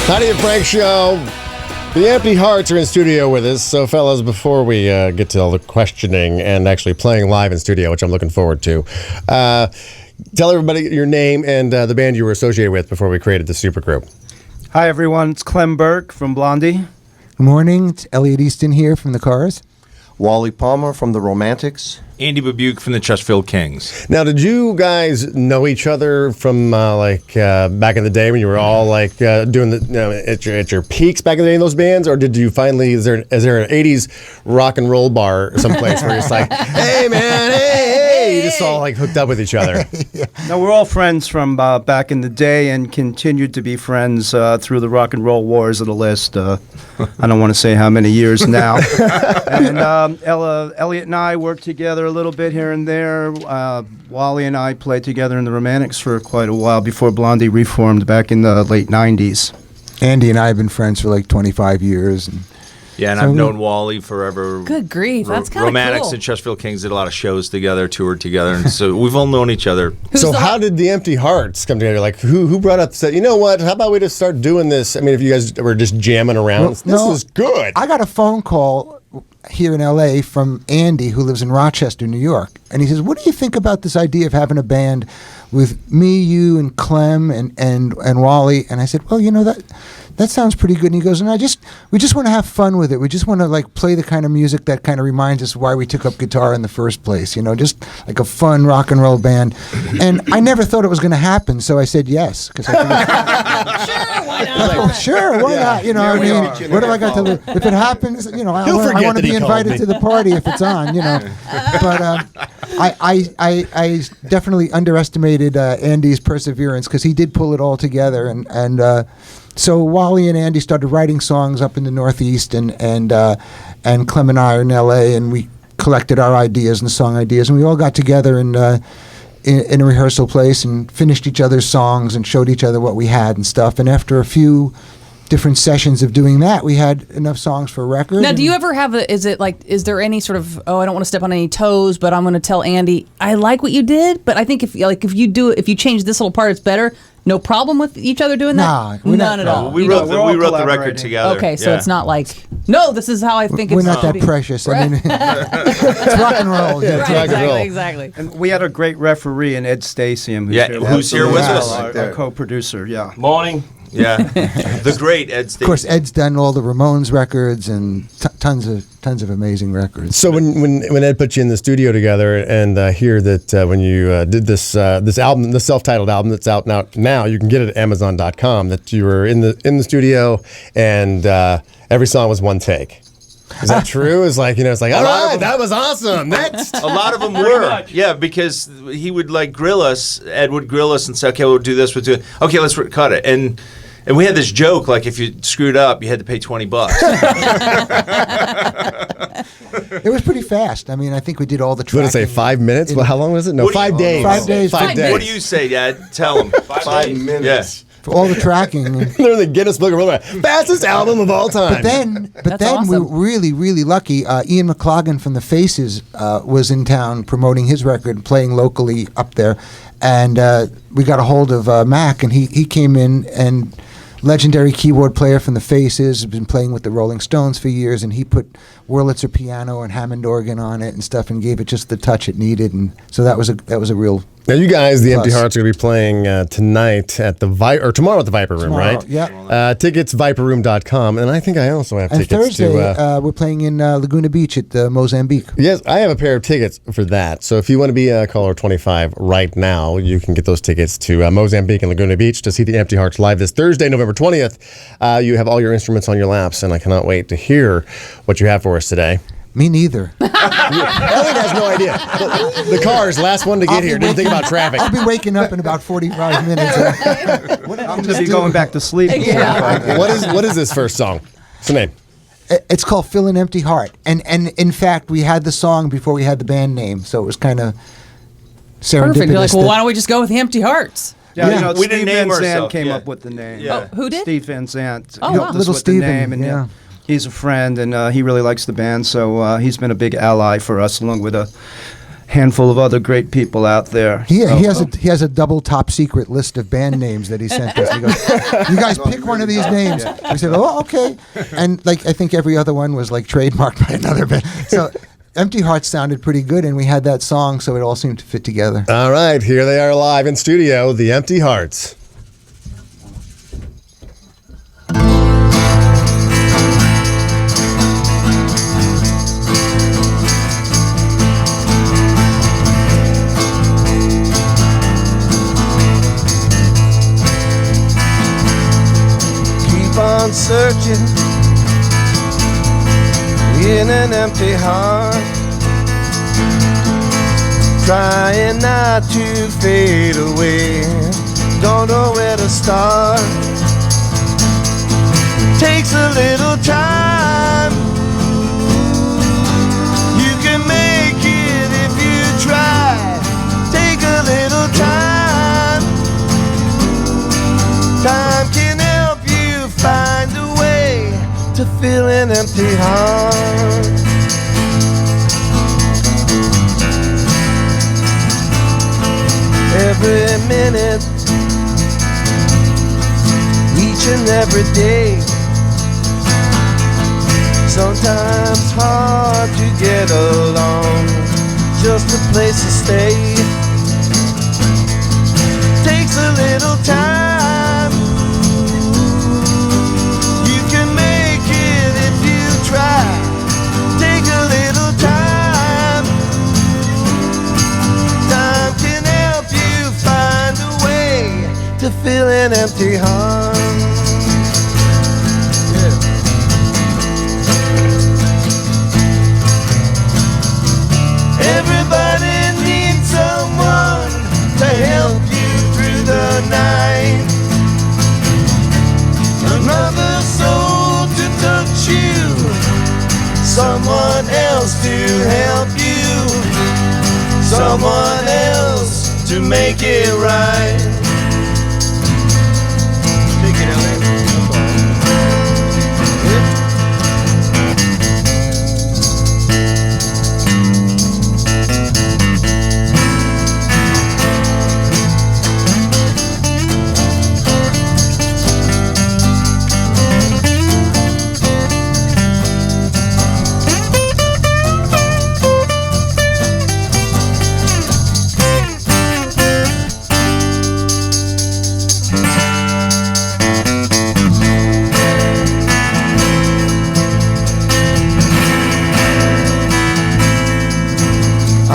Heidi and Frank show. The Empty Hearts are in studio with us. So, fellas, before we get to all the questioning and actually playing live in studio, which I'm looking forward to, tell everybody your name and the band you were associated with before we created the supergroup. Hi, everyone. It's Clem Burke from Blondie. Good morning. It's Elliot Easton here from the Cars. Wally Palmer from the Romantics. Andy Babuke from the Chesterfield Kings. Now, did you guys know each other from back in the day when you were all doing at your peaks back in the day in those bands, or did you finally is there an '80s rock and roll bar someplace where it's like, hey man, hey, you just all hooked up with each other? Yeah. No, we're all friends from back in the day and continued to be friends through the rock and roll wars of the list. I don't want to say how many years now. And Elliot and I worked together a little bit here and there. Wally and I played together in the Romantics for quite a while before Blondie reformed back in the late 90s. Andy and I have been friends for 25 years. And I've known Wally forever. Good grief, that's kind of Romantics cool. and Chesterfield Kings did a lot of shows together, toured together, and so we've all known each other. So how did the Empty Hearts come together? Who brought up said, you know what, how about we just start doing this? I mean, if you guys were just jamming around, this is good. I got a phone call here in L.A. from Andy, who lives in Rochester, New York. And he says, what do you think about this idea of having a band with me, you, and Clem and Wally? And I said, well, that sounds pretty good. And he goes, and we just want to have fun with it. We just want to play the kind of music that kind of reminds us why we took up guitar in the first place. Just like a fun rock and roll band. And I never thought it was going to happen, so I said yes. Because I Sure, why not? Sure, why not? I mean, what have I got to lose? If it happens, I want to be invited to the party if it's on. But I definitely underestimated Andy's perseverance because he did pull it all together, and so Wally and Andy started writing songs up in the Northeast, and Clem and I are in L.A., and we collected our ideas and song ideas, and we all got together in a rehearsal place and finished each other's songs and showed each other what we had and stuff. And after a few different sessions of doing that, we had enough songs for a record. Now, do you ever have is there any sort of, I don't want to step on any toes, but I'm going to tell Andy, I like what you did, but I think if you change this little part, it's better. No problem with each other doing that? None at all. We wrote the record together. Okay, so it's not like, no, this is how I think it's We're not that precious. I mean, it's rock and roll. Yeah, it's rock and roll. Exactly. And we had a great referee in Ed Stasium. Who's here with us. Our co-producer, Morning. Yeah, the great Ed Stasium. Of course, Ed's done all the Ramones records and tons of amazing records. So when Ed put you in the studio together, and hear that when you did this album, the self-titled album that's out now, you can get it at Amazon.com. That you were in the studio, and every song was one take. Is that true? It's like, all right, that was awesome. Next. A lot of them were. Yeah, because he would grill us. Ed would grill us and say, okay, we'll do this. We'll do it. Okay, let's cut it. And we had this joke, if you screwed up, you had to pay $20. It was pretty fast. I mean, I think we did all the tracking. What did it say, 5 minutes? Well, how long was it? No, 5 days. 5 days. 5 days. What do you say, Dad? Tell him. 5 minutes. Yes. For all the tracking. They're the Guinness Book of World Records. Fastest album of all time. But then we were really, really lucky. Ian McLaughlin from The Faces was in town promoting his record, playing locally up there. And we got a hold of Mac, and he came in, and legendary keyboard player from The Faces, has been playing with the Rolling Stones for years, and he put Wurlitzer piano and Hammond organ on it and stuff, and gave it just the touch it needed, and so that was a real. Now, you guys, the Empty Hearts, are going to be playing tonight at the tomorrow at the Viper Room, right? Yeah. Tickets, viperroom.com, and I think I also have tickets. And Thursday, we're playing in Laguna Beach at Mozambique. Yes, I have a pair of tickets for that. So if you want to be caller 25 right now, you can get those tickets to Mozambique and Laguna Beach to see the Empty Hearts live this Thursday, November 20th. You have all your instruments on your laps, and I cannot wait to hear what you have for us today. Me neither. Elliot has no idea. The Cars, last one to get here. Didn't think about traffic. I'll be waking up in about 45 minutes. I'm going to be going back to sleep. Yeah. What is this first song? What's the name? It's called Fill an Empty Heart. And in fact, we had the song before we had the band name, so it was kind of serendipitous. Perfect. You're like, well, why don't we just go with the Empty Hearts? Yeah, we didn't name Van Zandt ourselves. came up with the name. Yeah. Oh, who did? Steve Van Zandt. Oh, helped wow. us Little with the Steven, name, and yeah. He's a friend, and he really likes the band, so he's been a big ally for us, along with handful of other great people out there. He has a double top secret list of band names that he sent us. He goes, "You guys pick one of these names." We said, "Oh, okay." And like I think every other one was like trademarked by another band. So Empty Hearts sounded pretty good, and we had that song, so it all seemed to fit together. All right, here they are live in studio, the Empty Hearts. Keep on searching in an empty heart, trying not to fade away. Don't know where to start. Takes a little time. You can make it if you try. Take a little time. Time can help you find a way to fill an empty heart. Every minute, each and every day, sometimes hard to get along, just a place to stay. Takes a little time. You can make it if you try. Take a little time. Time can help you find a way to fill an empty heart. Everybody needs someone to help you through the night. Another soul to touch you, someone else to help you, someone else to make it right. Take it away.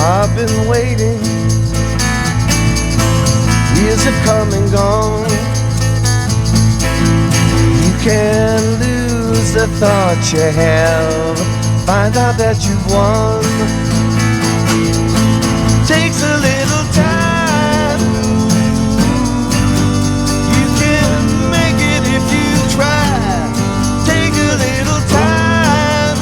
I've been waiting, years have come and gone. You can lose the thought you have, find out that you've won. Takes a little time. You can make it if you try. Take a little time.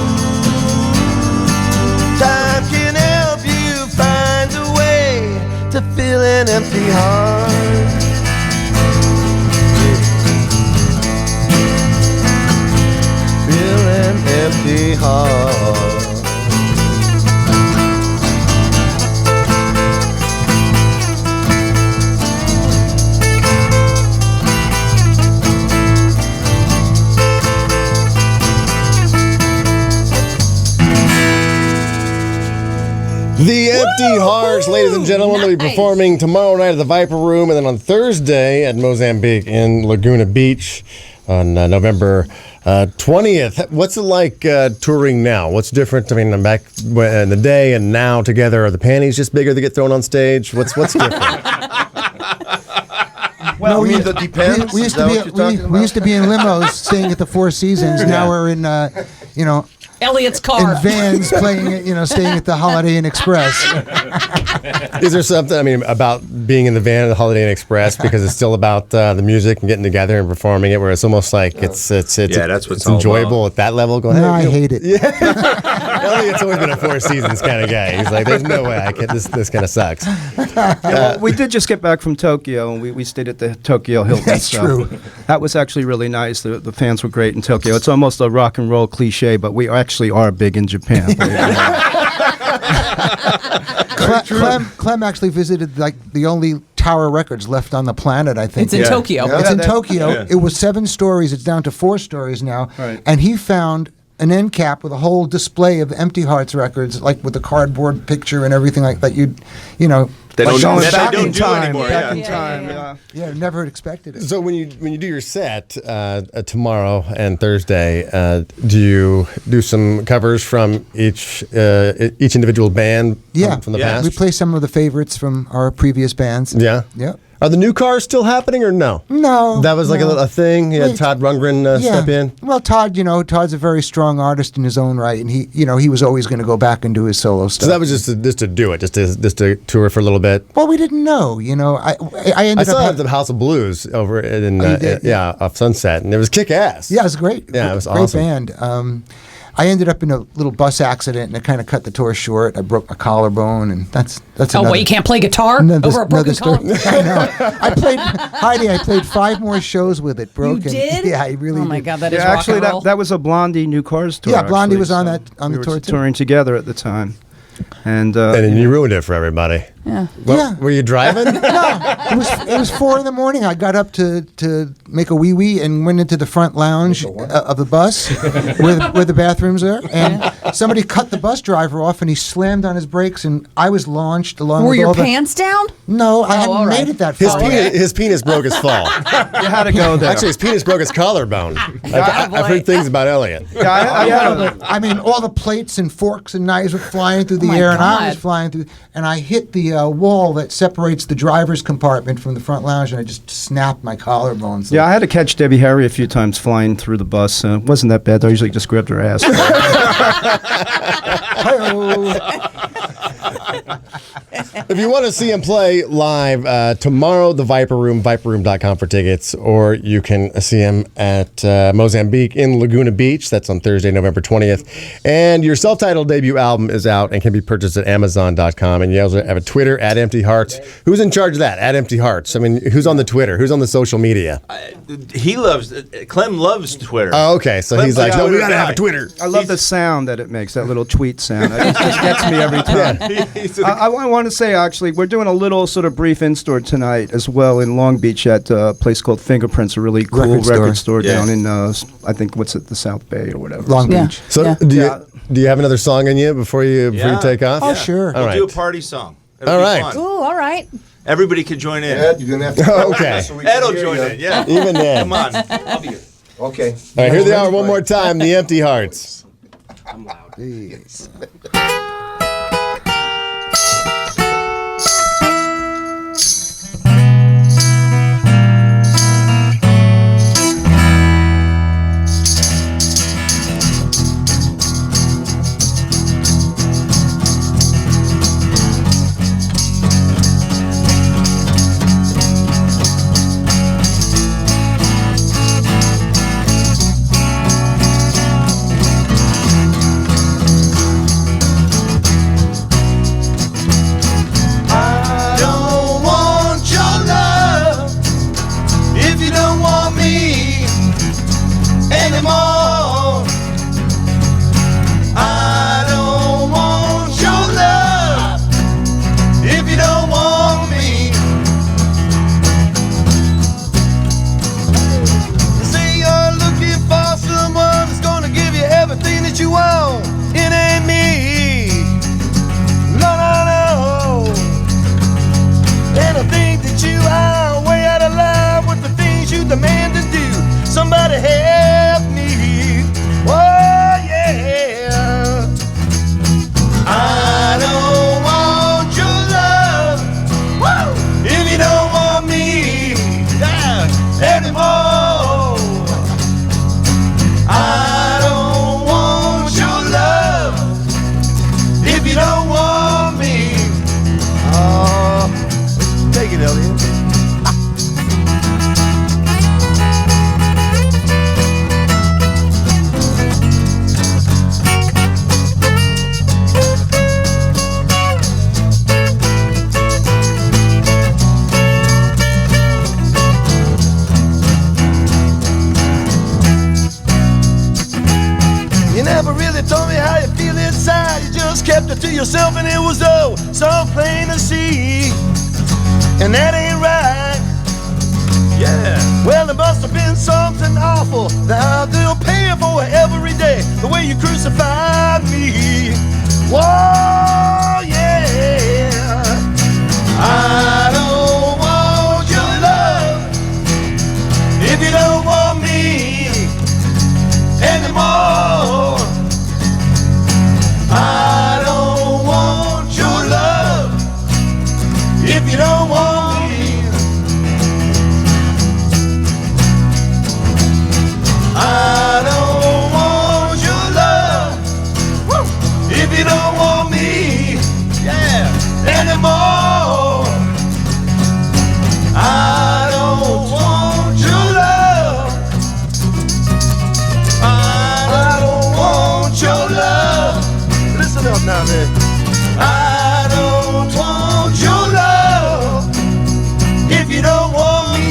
Time can help you find a way to fill an empty heart. Fill an empty heart. The Empty Hearts, ladies and gentlemen, will be performing tomorrow night at the Viper Room, and then on Thursday at Mozambique in Laguna Beach on November 20th. What's it like touring now? What's different? I mean, I'm back in the day and now together. Are the panties just bigger that get thrown on stage? What's different? Well, I mean, that depends. We used to be in limos staying at the Four Seasons. Now we're in, Elliot's car. in vans playing, staying at the Holiday Inn Express. Is there something, about being in the van at the Holiday Inn Express, because it's still about the music and getting together and performing it, where it's almost like it's that's what it's all enjoyable at that level? Go ahead. No, I hate it. Elliot's always been a Four Seasons kind of guy. He's like, there's no way I can. This kind of sucks. We did just get back from Tokyo, and we stayed at the Tokyo Hilton. That's true. That was actually really nice. The fans were great in Tokyo. It's almost a rock and roll cliche, but we actually are big in Japan. Clem actually visited like the only Tower Records left on the planet, I think. It's in Tokyo. It's in Tokyo. It was 7 stories. It's down to 4 stories now. Right. And he found an end cap with a whole display of Empty Hearts records, like with the cardboard picture and everything like that. You know. They don't, Going that back they don't in do time, anymore. back Yeah. in time, Yeah, never expected it. So when you do your set tomorrow and Thursday, do you do some covers from each individual band from the past? We play some of the favorites from our previous bands. Yeah. Yeah. Are the new cars still happening or no? No. That was like no. a thing. You had Wait. Todd Rundgren step in. Well, Todd, Todd's a very strong artist in his own right, and he was always going to go back and do his solo stuff. So that was just to do it, just to tour for a little bit. Well, we didn't know. I I ended saw up. it at the House of Blues over in Oh, you did? off Sunset, and it was kick ass. Yeah, it was great. Yeah, it was great awesome. band. I ended up in a little bus accident, and it kind of cut the tour short. I broke my collarbone, and that's Oh, another, wait, you can't play guitar over a broken story. collar? I know. I played 5 more shows with it broken. did? Yeah, I really Oh my did. God, that is Yeah, rock actually, and roll. that was a Blondie New Cars tour. Yeah, Blondie actually, was on so that on we the were tour too. touring together at the time, and And you ruined it for everybody. Yeah. Yeah. Were you driving? It was 4 a.m. I got up to make a wee wee and went into the front lounge of the bus where the bathrooms are, and somebody cut the bus driver off, and he slammed on his brakes, and I was launched along Were with your all the. pants down? No, I hadn't all right. made it that His far. penis broke his fall. you had to go there. Actually, his penis broke his collarbone. I've heard things about Elliot. yeah, I had I mean, all the plates and forks and knives were flying through the my air, and I God. was flying through, and I hit the wall that separates the driver's compartment from the front lounge, and I just snapped my collarbone. So I had to catch Debbie Harry a few times flying through the bus. It wasn't that bad. I usually just grabbed her ass. If you want to see him play live tomorrow, the Viper Room, viperroom.com for tickets, or you can see him at Mozambique in Laguna Beach. That's on Thursday, November 20th. And your self-titled debut album is out and can be purchased at Amazon.com. And you also have a Twitter, at Empty Hearts. Who's in charge of that, at Empty Hearts? I mean, who's on the Twitter? Who's on the social media? Clem loves Twitter. Oh, okay. So he's like, no, we got to have a Twitter. I love the sound that it makes, that little tweet sound. It just gets me every time. I want to say, actually, we're doing a little sort of brief in-store tonight as well in Long Beach at a place called Fingerprints, a really cool record store down in, I think, what's it, the South Bay or whatever. Long Yeah. Beach. So do you have another song in you before you take off? Oh, sure. All We'll do a right. party song. It'll All be right. fun. Ooh, all right. Everybody can join in. Ed, you're gonna have to. Okay. so we can Ed'll hear join you. in, yeah. Even then. Come on. I'll be here. Okay. All right, here they are one more time, the Empty Hearts. Jeez. I don't want your love if you don't want me anymore. I don't want your love if you don't want me. You say you're looking for someone who's gonna give you everything that you want. It ain't me. No, no, no. And I think that you are way out of line with the things you demand to do. Somebody help me. Oh, yeah. I don't want your love. Woo! If you don't want me anymore. I don't want your love. If you don't want me. Take it, Elliot. never really told me how you feel inside. You just kept it to yourself and it was so plain to see. And that ain't right. Yeah. Well, there must have been something awful that I'm still paying for every day. The way you crucified me. Whoa, yeah. I don't want your love if you don't want me anymore. I don't want your love if you don't want me. I don't want your love if you don't want me, yeah, anymore. I don't want your love. I don't want your love. Listen up now, man. I don't want your love if you don't want me.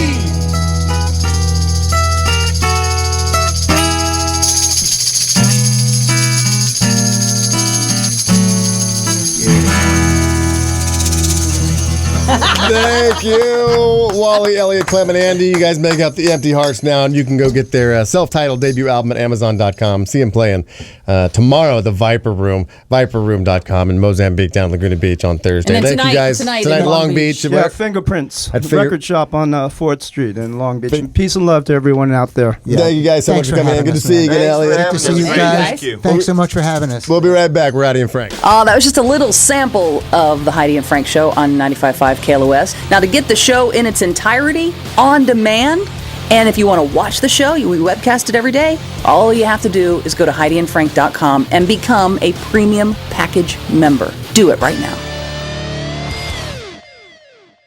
Thank you, Wally, Elliot, Clem, and Andy. You guys make up the Empty Hearts now, and you can go get their self-titled debut album at Amazon.com. See them playing tomorrow at the Viper Room, viperroom.com in Mozambique down Laguna Beach on Thursday. And then Thank you guys. tonight in in Long Beach. Yeah, Fingerprints, I'd the figure- record shop on 4th Street in Long Beach. And peace and love to everyone out there. Yeah. Thank you guys so Thanks much for coming in. having Good to us, see you man. again, Elliot. Good to see you Thank guys. Thank you. Thanks so much for having us. We'll be right back. We're Heidi and Frank. That was just a little sample of the Heidi and Frank show on 95.5 KLOS. Now, to get the show in its entirety, on demand, and if you want to watch the show, we webcast it every day, all you have to do is go to HeidiandFrank.com and become a premium package member. Do it right now.